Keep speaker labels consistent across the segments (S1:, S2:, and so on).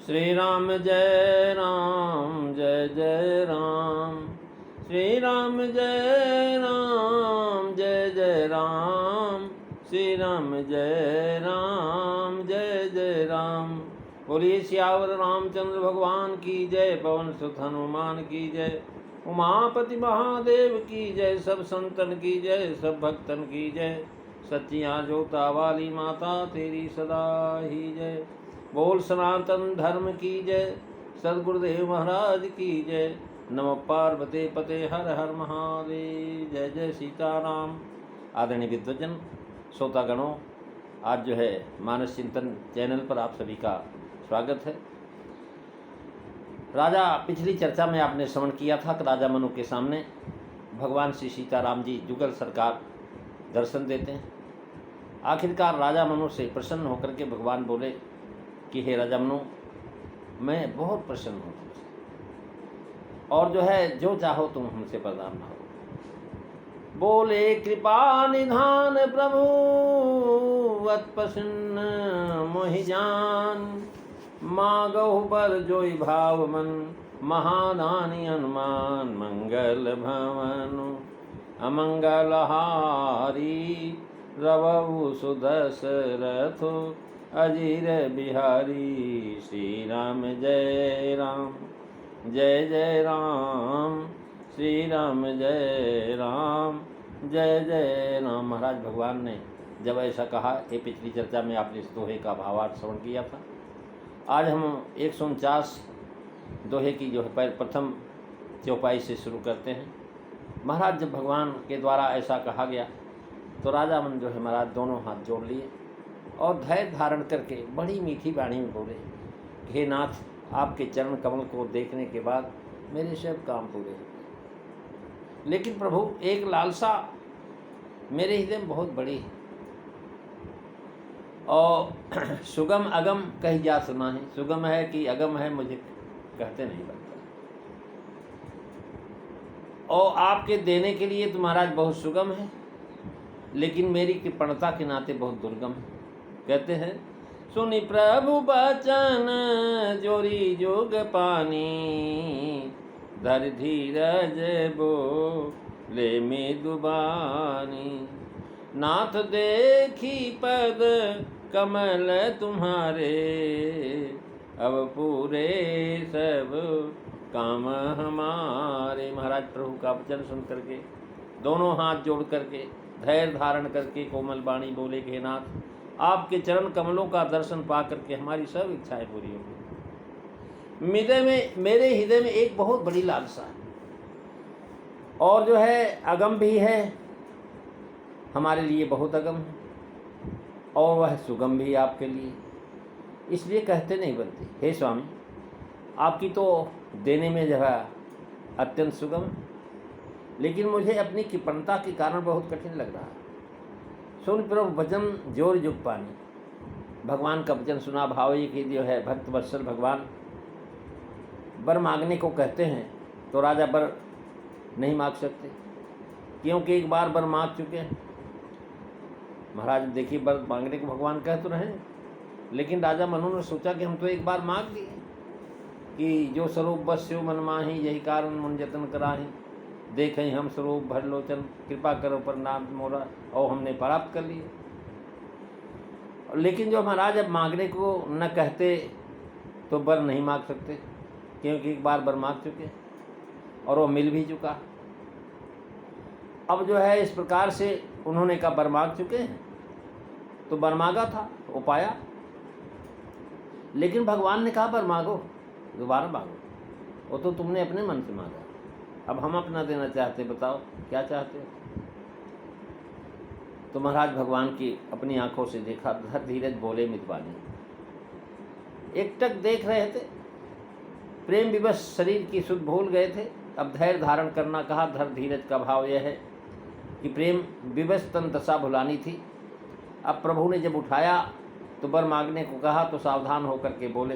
S1: श्री राम जय राम जय जय राम। श्री राम जय राम जय जय राम। श्री राम जय राम जय जय राम। बोलिए सियावर रामचंद्र भगवान की जय। पवन सुत हनुमान की जय। उमापति महादेव की जय। सब संतन की जय, सब भक्तन की जय। सच्चियाँ जोता वाली माता तेरी सदा ही जय। बोल सनातन धर्म की जय। सदगुरुदेव महाराज की जय। नमः पार्वती पते हर हर महादेव। जय जय सीताराम। आदरणीय विद्वजन, श्रोतागणों, आज जो है मानस चिंतन चैनल पर आप सभी का स्वागत है। राजा, पिछली चर्चा में आपने श्रवण किया था कि राजा मनु के सामने भगवान श्री सीताराम जी जुगल सरकार दर्शन देते हैं। आखिरकार राजा मनु से प्रसन्न होकर के भगवान बोले कि हे राजा मनु, मैं बहुत प्रसन्न हूँ तुमसे, और जो है जो चाहो तुम हमसे प्रदान हो। बोले कृपा निधान प्रभु अत प्रसन्न मोहि जान। मागहु बर जोई भाव मन महादानी अनुमान। मंगल भवन अमंगल हारी रवु सुदशरथ अजीर बिहारी। श्री राम जय राम जय जय राम। श्री राम जय राम जय जय राम। महाराज भगवान ने जब ऐसा कहा, ये पिछली चर्चा में आपने इस दोहे का भावार्थ श्रवण किया था। आज हम 149 दोहे की जो है प्रथम चौपाई से शुरू करते हैं। महाराज जब भगवान के द्वारा ऐसा कहा गया तो राजा मन जो है महाराज दोनों हाथ जोड़ लिए और धैर्य धारण करके बड़ी मीठी वाणी में बोले, हे नाथ, आपके चरण कमल को देखने के बाद मेरे सब काम पूरे हो। लेकिन प्रभु, एक लालसा मेरे हृदय में बहुत बड़ी है और सुगम अगम कही जा सुना है। सुगम है कि अगम है मुझे कहते नहीं बनता। और आपके देने के लिए तो महाराज बहुत सुगम है, लेकिन मेरी कृपणता के नाते बहुत दुर्गम है। कहते हैं, सुनि प्रभु बचन जोरी जोग पानी। धर धीरज बोले मृदुबानी। नाथ देखी पद कमल तुम्हारे। अब पूरे सब काम हमारे। महाराज प्रभु का वचन सुन करके दोनों हाथ जोड़ करके धैर्य धारण करके कोमल वाणी बोले कि नाथ, आपके चरण कमलों का दर्शन पा करके हमारी सब इच्छाएं पूरी होंगी। मेरे हृदय में एक बहुत बड़ी लालसा है और जो है अगम भी है, हमारे लिए बहुत अगम है, और वह सुगम भी आपके लिए, इसलिए कहते नहीं बनती। हे स्वामी, आपकी तो देने में जो है अत्यंत सुगम, लेकिन मुझे अपनी कृपणता के कारण बहुत कठिन लग रहा है। सुन प्रभु वचन जोर जुग पानी। भगवान का वचन सुना। भाव ये कि जो है भक्त वत्सल भगवान वर मांगने को कहते हैं तो राजा वर नहीं मांग सकते, क्योंकि एक बार वर मांग चुके हैं। महाराज देखिए, वर मांगने को भगवान कह तो रहे, लेकिन राजा मनु ने सोचा कि हम तो एक बार मांग लिए कि जो स्वरूप बस्यो मन माही, यही कारण मन जतन कराही। देखें हम स्वरूप भर लोचन, कृपा करो पर नाम मोरा, और हमने प्राप्त कर लिए। लेकिन जो महाराज अब मांगने को न कहते तो वर नहीं मांग सकते, क्योंकि एक बार वर मांग चुके और वो मिल भी चुका। अब जो है इस प्रकार से उन्होंने कहा वर मांग चुके हैं तो वर मांगा था वो पाया, लेकिन भगवान ने कहा वर मांगो, दोबारा मांगो, वो तो तुमने अपने मन से मांगा, अब हम अपना देना चाहते, बताओ क्या चाहते हो। तो महाराज भगवान की अपनी आंखों से देखा, धर धीरज बोले मितवानी। एकटक देख रहे थे, प्रेम विवश शरीर की सुध भूल गए थे। अब धैर्य धारण करना कहा। धर धीरज का भाव यह है कि प्रेम विवश तन दशा भुलानी थी। अब प्रभु ने जब उठाया तो वर मांगने को कहा तो सावधान होकर के बोले,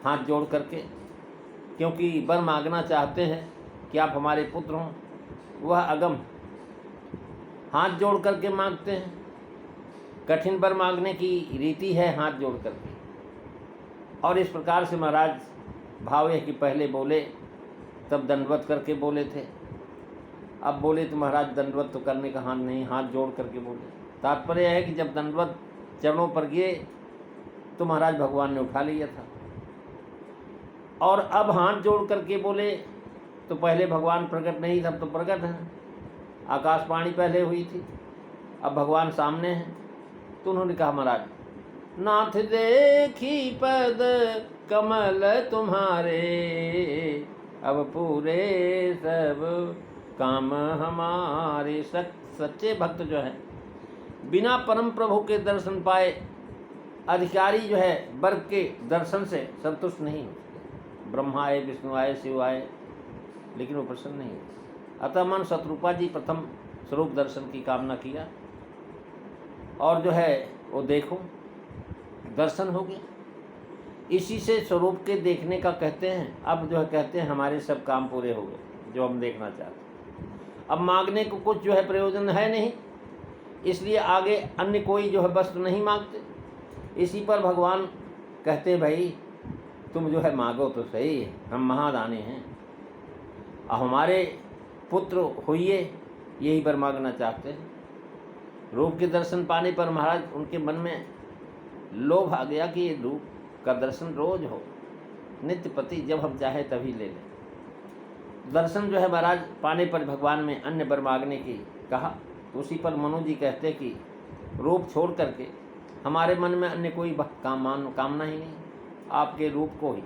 S1: हाथ जोड़ करके, क्योंकि वर मांगना चाहते हैं कि आप हमारे पुत्र हों, वह अगम हाथ जोड़ करके मांगते हैं। कठिन वर मांगने की रीति है हाथ जोड़ करके। और इस प्रकार से महाराज भाव है कि पहले बोले तब दंडवत करके बोले थे, अब बोले तो महाराज दंडवत तो करने का हाथ नहीं, हाथ जोड़ करके बोले। तात्पर्य है कि जब दंडवत चरणों पर गए तो महाराज भगवान ने उठा लिया था, और अब हाथ जोड़ करके बोले तो पहले भगवान प्रकट नहीं था, अब तो प्रकट है। आकाशवाणी पहले हुई थी, अब भगवान सामने हैं। तो उन्होंने कहा महाराज नाथ देखी पद कमल तुम्हारे, अब पूरे सब काम हमारे। सच्चे भक्त जो है बिना परम प्रभु के दर्शन पाए अधिकारी जो है वर्ग के दर्शन से संतुष्ट नहीं होते। ब्रह्मा आए, विष्णु आए, शिव आए, लेकिन वो प्रसन्न नहीं होते। अतः मन शत्रुपा जी प्रथम स्वरूप दर्शन की कामना किया, और जो है वो देखो दर्शन हो गया। इसी से स्वरूप के देखने का कहते हैं। अब जो है कहते हैं हमारे सब काम पूरे हो गए जो हम देखना चाहते हैं। अब मांगने को कुछ जो है प्रयोजन है नहीं, इसलिए आगे अन्य कोई जो है वस्तु नहीं मांगते। इसी पर भगवान कहते भाई तुम जो है मांगो तो सही है, हम महादानी हैं, अब हमारे पुत्र होइए, यही पर मांगना चाहते हैं। रूप के दर्शन पाने पर महाराज उनके मन में लोभ आ गया कि ये रूप का दर्शन रोज हो, नित्य पति, जब हम चाहे तभी ले लें। दर्शन जो है महाराज पाने पर भगवान में अन्य वर मांगने की कहा, तो उसी पर मनु जी कहते कि रूप छोड़ करके हमारे मन में अन्य कोई कामना ही नहीं, आपके रूप को ही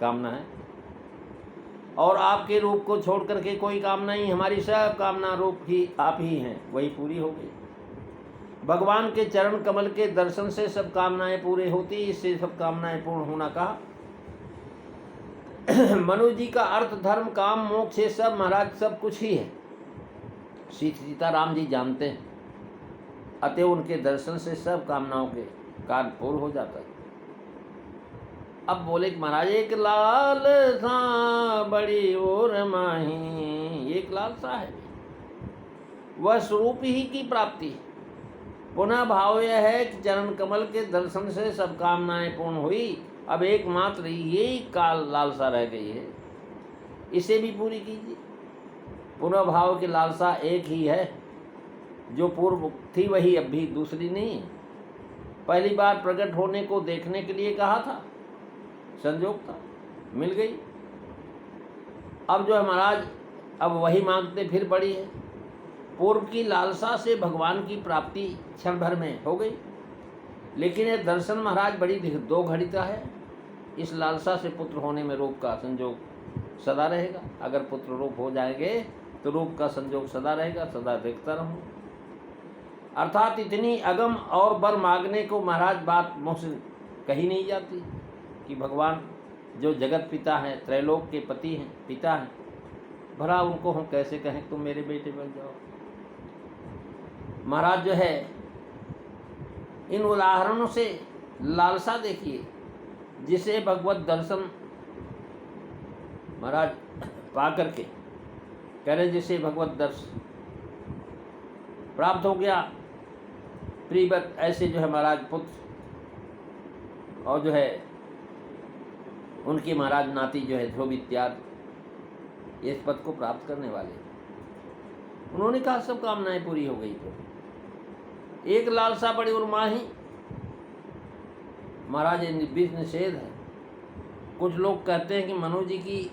S1: कामना है, और आपके रूप को छोड़ करके कोई कामना नहीं, हमारी सब कामना रूप ही आप ही हैं, वही पूरी हो गई। भगवान के चरण कमल के दर्शन से सब कामनाएं पूरी होती, इससे सब कामनाएं पूर्ण होना कहा। मनु जी का अर्थ धर्म काम मोक्ष ये सब महाराज सब कुछ ही है, सीताराम जी जानते हैं, अतः उनके दर्शन से सब कामनाओं के कार्य पूर्ण हो जाता है। अब बोले कि महाराज एक लालसा बड़ी और माही, एक लालसा है वह स्वरूप ही की प्राप्ति। पुनः भाव यह है कि चरण कमल के दर्शन से सब कामनाएं पूर्ण हुई, अब एकमात्र यही काल लालसा रह गई है, इसे भी पूरी कीजिए। पुनः भाव की लालसा एक ही है, जो पूर्व थी वही अब भी, दूसरी नहीं है। पहली बार प्रकट होने को देखने के लिए कहा था, संजोग था, मिल गई। अब जो है महाराज अब वही मांगते फिर बड़ी है। पूर्व की लालसा से भगवान की प्राप्ति क्षण भर में हो गई, लेकिन ये दर्शन महाराज बड़ी दो घड़ी का है। इस लालसा से पुत्र होने में रूप का संजोग सदा रहेगा। अगर पुत्र रूप हो जाएंगे तो रूप का संजोग सदा रहेगा, सदा देखता रहूँ। अर्थात इतनी अगम और वर मांगने को महाराज बात मुँह से कही नहीं जाती कि भगवान जो जगत पिता हैं, त्रैलोक के पति हैं, पिता हैं, भला उनको हम कैसे कहें तुम मेरे बेटे बन जाओ। महाराज जो है इन उदाहरणों से लालसा देखिए, जिसे भगवत दर्शन महाराज पा करके कह रहे जिसे भगवत दर्शन प्राप्त हो गया प्रियवत, ऐसे जो है महाराज पुत्र और जो है उनके महाराज नाती जो है ध्रुव इत्यादि इस पद को प्राप्त करने वाले। उन्होंने कहा सब कामनाएं पूरी हो गई, तो एक लालसा बड़ी और माही। महाराज बीच निषेध है। कुछ लोग कहते हैं कि मनु जी की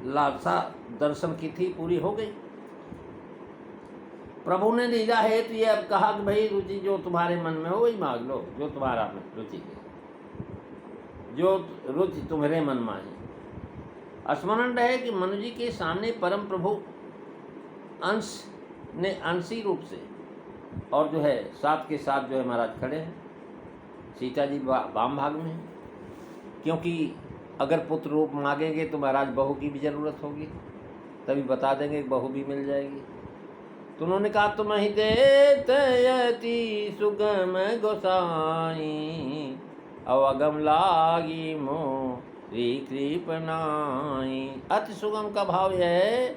S1: लालसा दर्शन की थी, पूरी हो गई। प्रभु ने लीला है तो ये अब कहा कि भाई रुचि जो तुम्हारे मन में हो वही मांग लो, जो तुम्हारा रुचि है, जो रुचि तुम्हारे मन में है। स्मरण है कि मनु जी के सामने परम प्रभु अंश ने अंशी रूप से और जो है साथ के साथ जो है महाराज खड़े हैं। सीता जी वाम भाग में है, क्योंकि अगर पुत्र रूप मांगेंगे तो महाराज बहू की भी ज़रूरत होगी, तभी बता देंगे कि बहू भी मिल जाएगी। तो उन्होंने कहा तुम ही देत यति सुगम गोसाई, अवगम लागी मोरी कृपनाई। अति सुगम का भाव यह है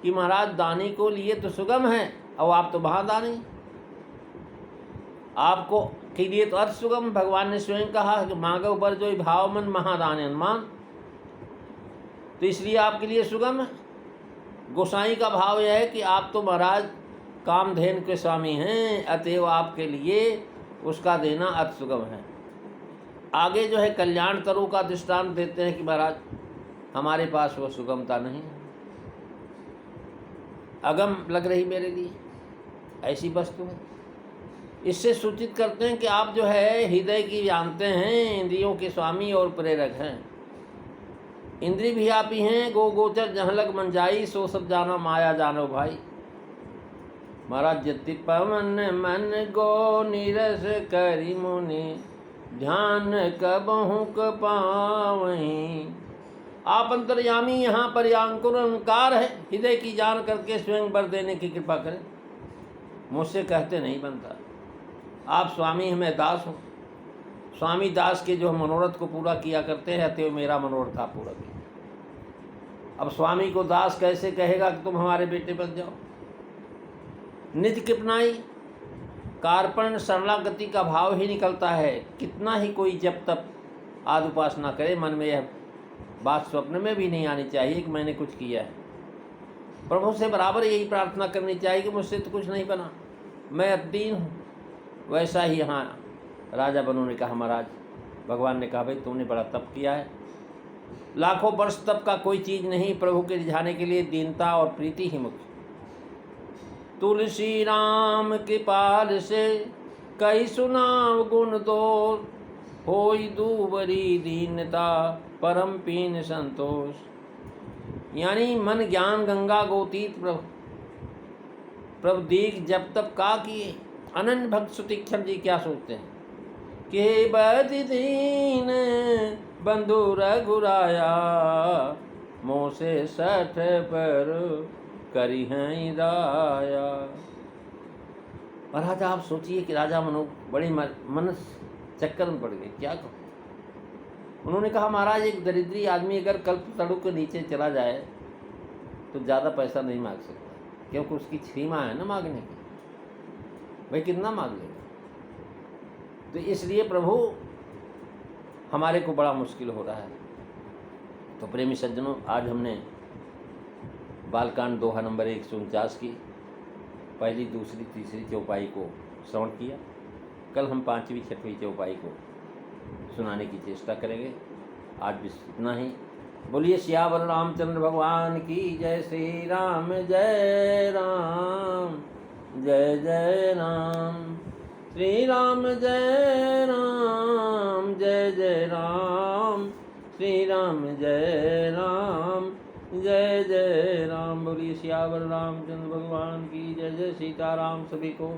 S1: कि महाराज दानी को लिए तो सुगम है, और आप तो महादानी, आपको के लिए तो अति सुगम। भगवान ने स्वयं कहा कि मांगो बर जो भाव मन महादान अनुमान, तो इसलिए आपके लिए सुगम है। गोसाई का भाव यह है कि आप तो महाराज कामधेनु के स्वामी हैं, अतएव आपके लिए उसका देना अति सुगम है। आगे जो है कल्याण तरु का दृष्टांत देते हैं कि महाराज हमारे पास वो सुगमता नहीं है, अगम लग रही मेरे लिए ऐसी वस्तु है। इससे सूचित करते हैं कि आप जो है हृदय की जानते हैं, इंद्रियों के स्वामी और प्रेरक हैं। इंद्रिय भी आप ही हैं, गो गोचर जहाँ लग मन जाई, सो सब जाना माया जानो भाई। महाराज यति पवन मन गो नीरस करी मुनि, ध्यान कबहु क पावहीं। आप अंतर्यामी यहाँ पर अंकुर अंकार है, हृदय की जान करके स्वयं वर देने की कृपा करें। मुझसे कहते नहीं बनता, आप स्वामी हैं, मैं दास हूँ। स्वामी दास के जो मनोरथ को पूरा किया करते हैं, अतएव मेरा मनोरथ आप पूरा किया। अब स्वामी को दास कैसे कहेगा कि तुम हमारे बेटे बन जाओ। नित्य कृपनाई कार्पण शरणागति का भाव ही निकलता है। कितना ही कोई जब तक आदि उपासना करे, मन में यह बात स्वप्न में भी नहीं आनी चाहिए कि मैंने कुछ किया है। प्रभु से बराबर यही प्रार्थना करनी चाहिए कि मुझसे तो कुछ नहीं बना, मैं अधीन हूँ। वैसा ही यहाँ राजा बनु ने कहा, महाराज भगवान ने कहा भाई तुमने बड़ा तप किया है, लाखों वर्ष तप का कोई चीज़ नहीं, प्रभु के रिझाने के लिए दीनता और प्रीति ही मुख्य। तुलसी राम कृपाल से कई सुनाव गुण दोष, होई दूबरी दीनता परम पीन संतोष। यानी मन ज्ञान गंगा गोतीत प्रभु दीख जब तब का किए। अनन्य भक्त सुतीक्षण जी क्या सोचते हैं कि बदि दीन बंधु रघुराया, मोह से सठ पर करी हैं दाया। महाराज आप सोचिए कि राजा मनु बड़े मन चक्कर में पड़ गए, क्या कहो। उन्होंने कहा महाराज एक दरिद्री आदमी अगर कल्प तड़ु के नीचे चला जाए तो ज़्यादा पैसा नहीं मांग सकता, क्योंकि उसकी सीमा है ना मांगने की, भाई कितना मांग लेगा। तो इसलिए प्रभु हमारे को बड़ा मुश्किल हो रहा है। तो प्रेमी सज्जनों, आज हमने बालकांड दोहा नंबर 149 की पहली दूसरी तीसरी चौपाई को श्रवण किया। कल हम 5वीं 6वीं चौपाई को सुनाने की चेष्टा करेंगे। आज भी इतना ही। बोलिए सियावर रामचंद्र भगवान की जय। श्री राम जय राम जय जय राम, श्री राम जय राम जय जय राम, श्री राम जय राम जय जय राम। बोलिए सियावर रामचंद्र भगवान की जय। जय सीताराम। सभी को